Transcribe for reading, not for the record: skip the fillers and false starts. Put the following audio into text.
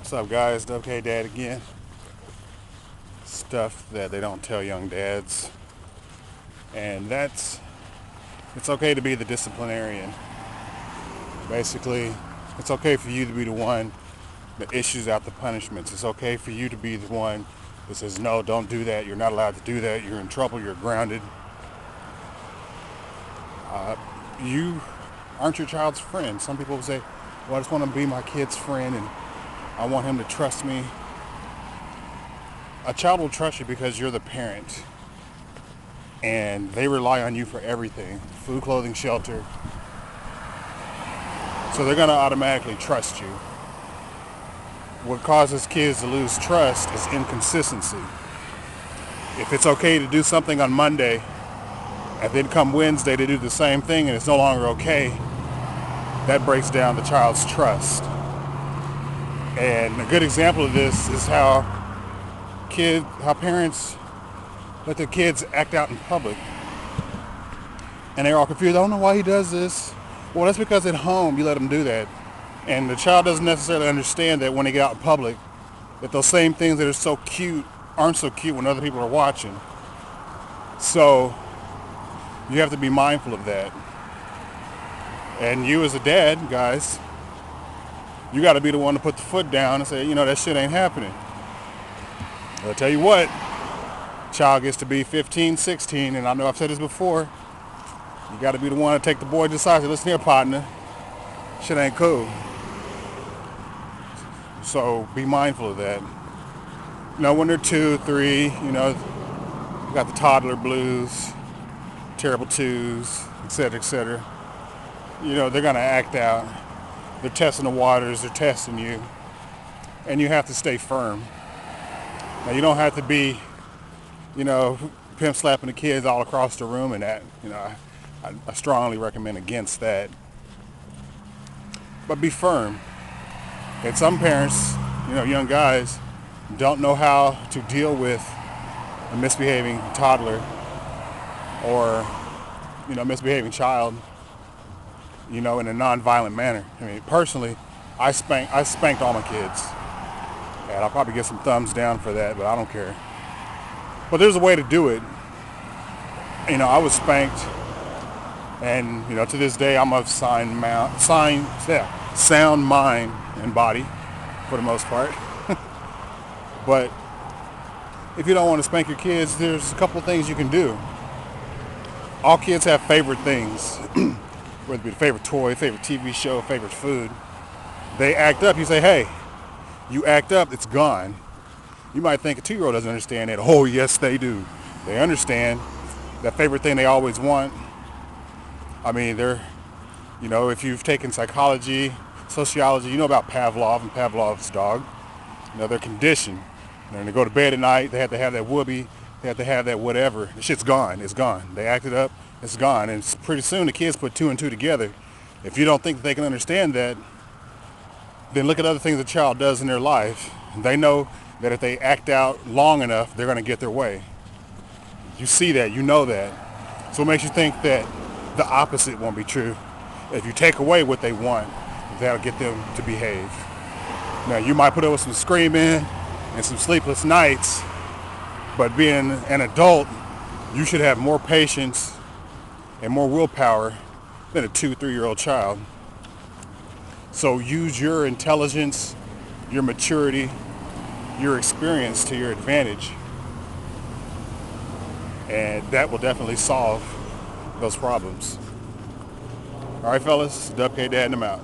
What's up, guys? WK Dad again. Stuff that they don't tell young dads. And it's okay to be the disciplinarian. Basically, it's okay for you to be the one that issues out the punishments. It's okay for you to be the one that says, no, don't do that. You're not allowed to do that. You're in trouble. You're grounded. You aren't your child's friend. Some people say, well, I just want to be my kid's friend and I want him to trust me. A child will trust you because you're the parent and they rely on you for everything: food, clothing, shelter. So they're going to automatically trust you. What causes kids to lose trust is inconsistency. If it's okay to do something on Monday and then come Wednesday to do the same thing and it's no longer okay, that breaks down the child's trust. And a good example of this is how parents let their kids act out in public. And they're all confused. I don't know why he does this. Well, that's because at home you let him do that. And the child doesn't necessarily understand that when they get out in public, that those same things that are so cute aren't so cute when other people are watching. So you have to be mindful of that. And you as a dad, guys, you got to be the one to put the foot down and say, that shit ain't happening. I'll tell you what, child gets to be 15, 16, and I know I've said this before, you got to be the one to take the boy to the side and say, listen here, partner, shit ain't cool. So be mindful of that. When they're 2, 3, you got the toddler blues, terrible twos, etc., etc. They're going to act out. They're testing the waters. They're testing you. And you have to stay firm. Now, you don't have to be, pimp slapping the kids all across the room and that. I strongly recommend against that. But be firm. And some parents, young guys, don't know how to deal with a misbehaving toddler or, misbehaving child, in a non-violent manner. Personally, I spanked all my kids. And I'll probably get some thumbs down for that, but I don't care. But there's a way to do it. I was spanked, and to this day I'm of sound mind and body, for the most part. But if you don't want to spank your kids, there's a couple of things you can do. All kids have favorite things, whether it be a favorite toy, favorite TV show, favorite food. They act up. You say, hey, you act up, it's gone. You might think a 2-year-old doesn't understand that. Oh, yes, they do. They understand that favorite thing they always want. They're, if you've taken psychology, sociology, you know about Pavlov and Pavlov's dog. They're conditioned. When they go to bed at night, they have to have that whoopee. They have to have that whatever. The shit's gone. It's gone. They acted up. It's gone. And pretty soon the kids put 2 and 2 together. If you don't think that they can understand that, then look at other things a child does in their life. They know that if they act out long enough, they're going to get their way. You see that. You know that. So it makes you think that the opposite won't be true. If you take away what they want, that'll get them to behave. Now, you might put up with some screaming and some sleepless nights, but being an adult, you should have more patience and more willpower than a 2, 3-year-old child. So use your intelligence, your maturity, your experience to your advantage. And that will definitely solve those problems. All right, fellas, WK Dad and I'm out.